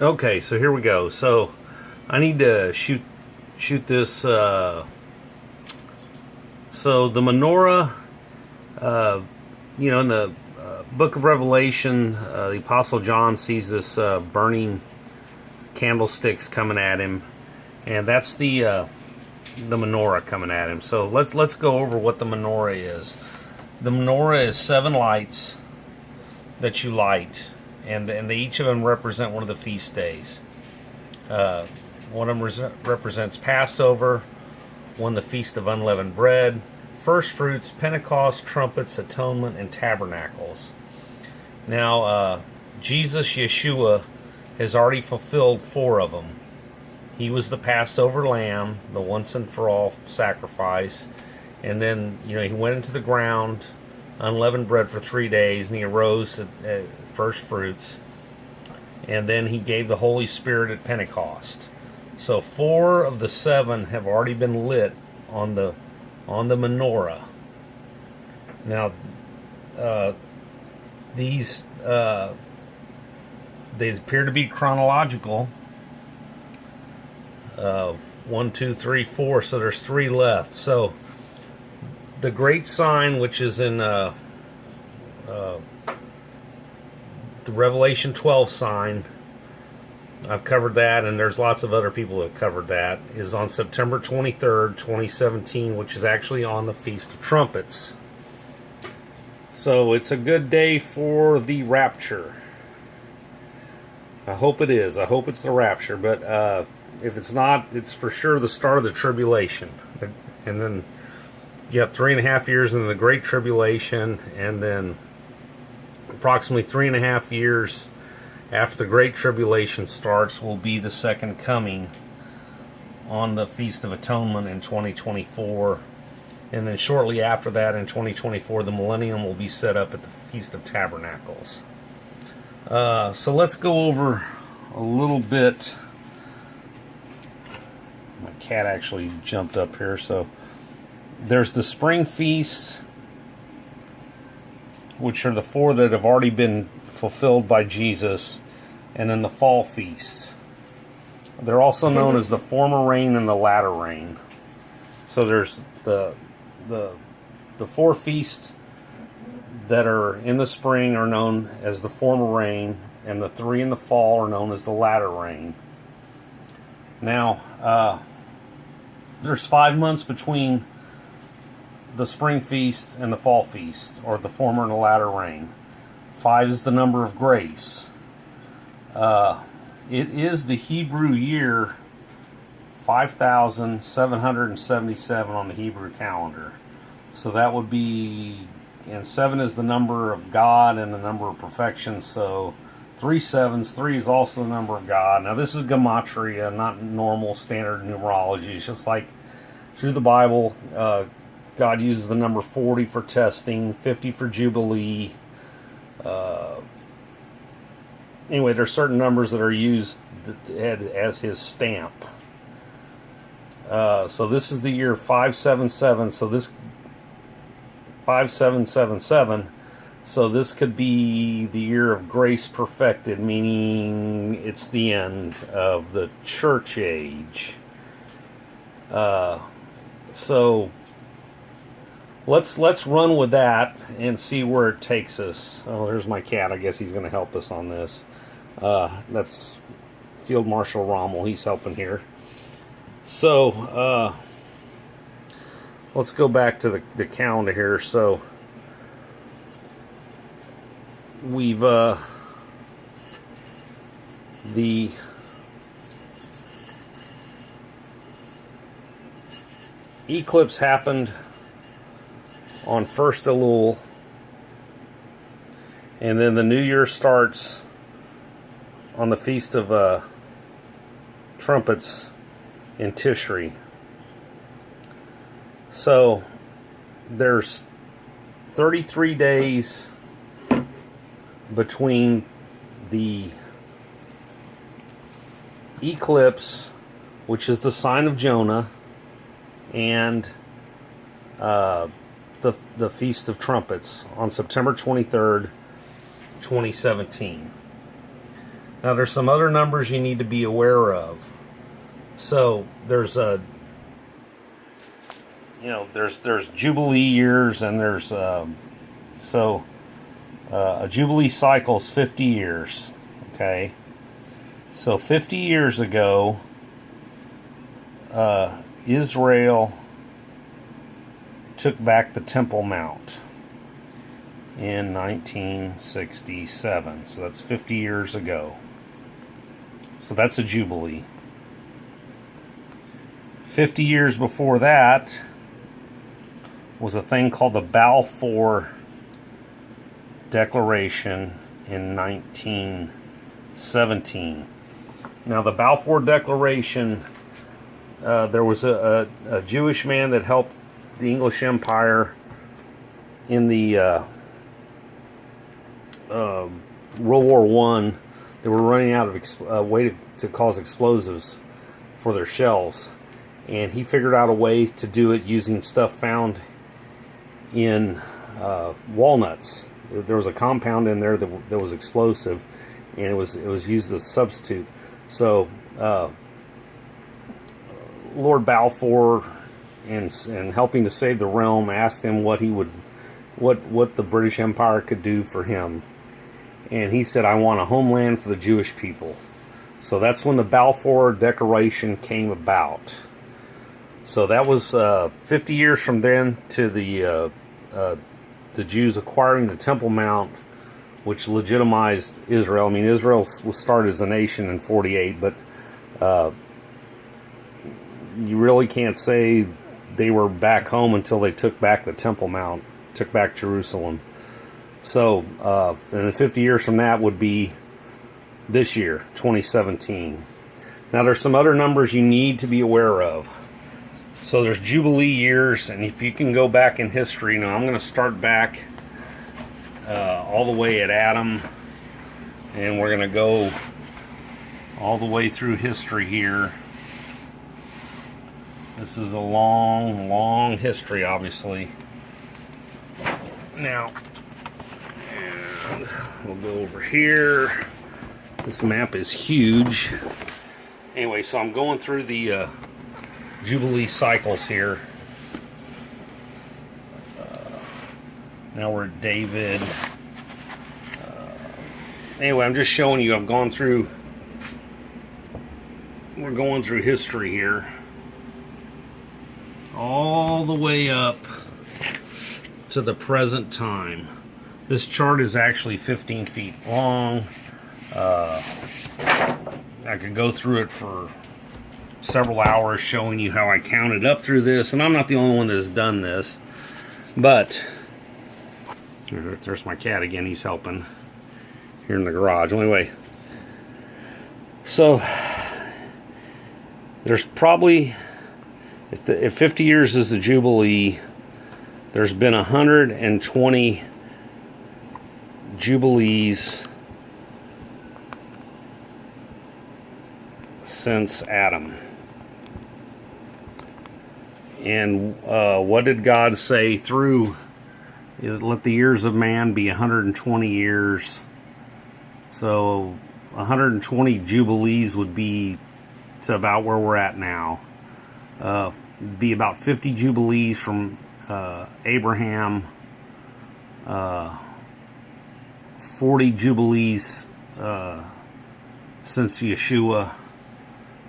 Okay, so here we go. So I need to shoot this. So the menorah, in the book of Revelation, the Apostle John sees this burning candlesticks coming at him, and that's the menorah coming at him. So let's go over what the menorah is. The menorah is 7 lights that you light, and each of them represent one of the feast days. One of them represents Passover, one the Feast of Unleavened Bread, First Fruits, Pentecost, Trumpets, Atonement, and Tabernacles. Now, Jesus, Yeshua, has already fulfilled 4 of them. He was the Passover lamb, the once and for all sacrifice. And then, he went into the ground, unleavened bread for 3 days, and he arose at first fruits. And then he gave the Holy Spirit at Pentecost. So 4 of the 7 have already been lit on the menorah. Now, these they appear to be chronological. 1, 2, 3, 4. So there's 3 left. So the great sign, which is in the Revelation 12 sign, I've covered that, and there's lots of other people that have covered that, is on September 23rd, 2017, which is actually on the Feast of Trumpets. So it's a good day for the Rapture. I hope it is. I hope it's the Rapture, but if it's not, it's for sure the start of the tribulation. And then you have 3.5 years into the Great Tribulation, and then approximately 3.5 years after the Great Tribulation starts will be the second coming on the Feast of Atonement in 2024. And then shortly after that, in 2024, the millennium will be set up at the Feast of Tabernacles. So let's go over a little bit. My cat actually jumped up here. So there's the spring feasts, which are the 4 that have already been fulfilled by Jesus, and then the fall feasts. They're also known as the former rain and the latter rain. So there's the 4 feasts that are in the spring are known as the former rain, and the 3 in the fall are known as the latter rain. Now, there's 5 months between the spring feast and the fall feast, or the former and the latter rain. 5 is the number of grace. It is the Hebrew year 5,777 on the Hebrew calendar. So that would be, and 7 is the number of God and the number of perfection. So 3 sevens, 3 is also the number of God. Now this is gematria, not normal standard numerology. It's just like through the Bible, God uses the number 40 for testing, 50 for Jubilee. Anyway, there are certain numbers that are used as his stamp. So this is the year 577. So this 5777. So this could be the year of grace perfected, meaning it's the end of the church age. So let's run with that and see where it takes us. Oh, there's my cat. I guess he's going to help us on this. That's Field Marshal Rommel. He's helping here. So let's go back to the calendar here. So we've the eclipse happened on 1st Elul, and then the new year starts on the Feast of Trumpets in Tishri. So there's 33 days between the eclipse, which is the sign of Jonah, and the Feast of Trumpets on September 23rd, 2017. Now there's some other numbers you need to be aware of. So there's a, there's Jubilee years, and there's a Jubilee cycle is 50 years. Okay, so 50 years ago, Israel took back the Temple Mount in 1967. So that's 50 years ago. So that's a Jubilee. 50 years before that was a thing called the Balfour Declaration in 1917. Now, the Balfour Declaration, there was a Jewish man that helped the English Empire in the World War I. They were running out of way to cause explosives for their shells, and he figured out a way to do it using stuff found in walnuts. There was a compound in there that was explosive, and it was used as a substitute. So Lord Balfour, and helping to save the realm, asked him what the British Empire could do for him, and he said, "I want a homeland for the Jewish people." So that's when the Balfour Declaration came about. So that was 50 years from then to the Jews acquiring the Temple Mount, which legitimized Israel. I mean, Israel was started as a nation in 48, but you really can't say they were back home until they took back the Temple Mount, took back Jerusalem. So, and 50 years from that would be this year, 2017. Now, there's some other numbers you need to be aware of. So there's Jubilee years, and if you can go back in history, now I'm going to start back all the way at Adam, and we're going to go all the way through history here. This is a long, long history, obviously. Now, and we'll go over here. This map is huge. Anyway, so I'm going through the Jubilee cycles here. Now we're at David. Anyway, I'm just showing you, we're going through history here. All the way up to the present time. This chart is actually 15 feet long. I could go through it for several hours showing you how I counted up through this, and I'm not the only one that has done this, but there's my cat again. He's helping here in the garage. Anyway, so there's probably, if 50 years is the Jubilee, there's been 120 Jubilees since Adam. And what did God say through, let the years of man be 120 years. So 120 Jubilees would be to about where we're at now. Be about 50 Jubilees from Abraham, 40 Jubilees since Yeshua.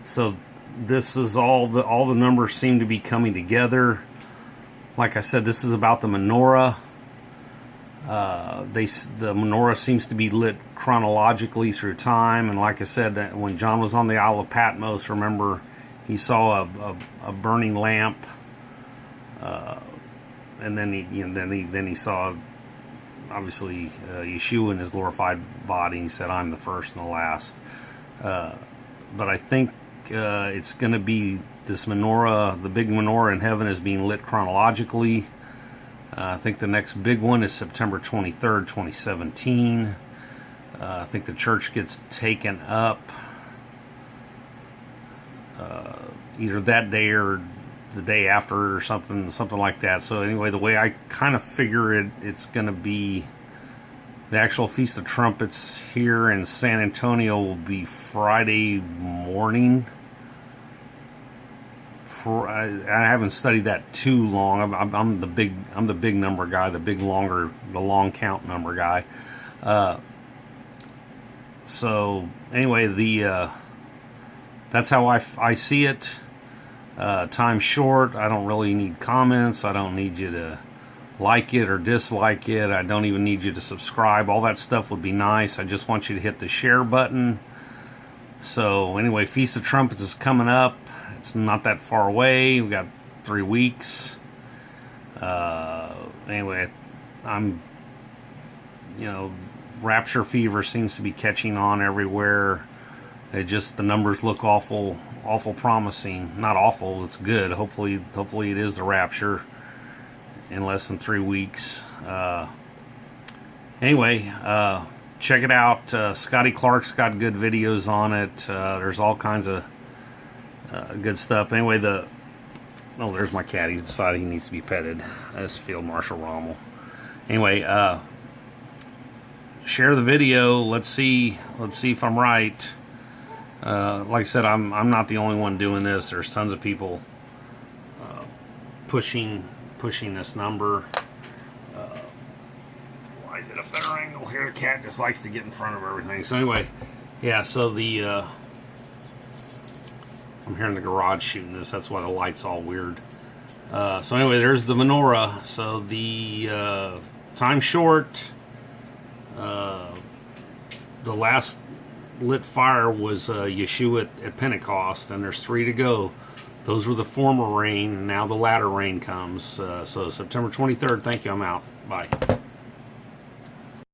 So this is all the numbers seem to be coming together. Like I said, this is about the Menorah. The Menorah seems to be lit chronologically through time, and like I said, when John was on the Isle of Patmos, remember, he saw a burning lamp, and then he saw, obviously, Yeshua in his glorified body. He said, "I'm the first and the last." But I think it's going to be this menorah, the big menorah in heaven, is being lit chronologically. I think the next big one is September 23rd, 2017. I think the church gets taken up either that day or the day after, or something like that. So anyway, the way I kind of figure it, it's going to be The actual Feast of Trumpets here in San Antonio will be Friday morning. I haven't studied that too long. I'm the big number guy, the long count number guy. So anyway, that's how I see it. Time short. I don't really need comments. I don't need you to like it or dislike it. I don't even need you to subscribe. All that stuff would be nice. I just want you to hit the share button. So anyway, Feast of Trumpets is coming up. It's not that far away. We've got 3 weeks. Anyway, Rapture fever seems to be catching on everywhere. The numbers look awful promising. Not awful, it's good. Hopefully it is the Rapture in less than 3 weeks. Anyway, check it out. Scotty Clark's got good videos on it. There's all kinds of good stuff. Anyway, there's my cat. He's decided he needs to be petted. That's Field Marshal Rommel. Anyway, share the video. Let's see if I'm right. Like I said, I'm not the only one doing this. There's tons of people pushing this number. I did a better angle here. The cat just likes to get in front of everything. So anyway, yeah. So I'm here in the garage shooting this. That's why the light's all weird. So anyway, there's the menorah. So the time short. The last lit fire was Yeshua at Pentecost, and there's 3 to go. Those were the former rain, and now the latter rain comes. So September 23rd. Thank you. I'm out. Bye.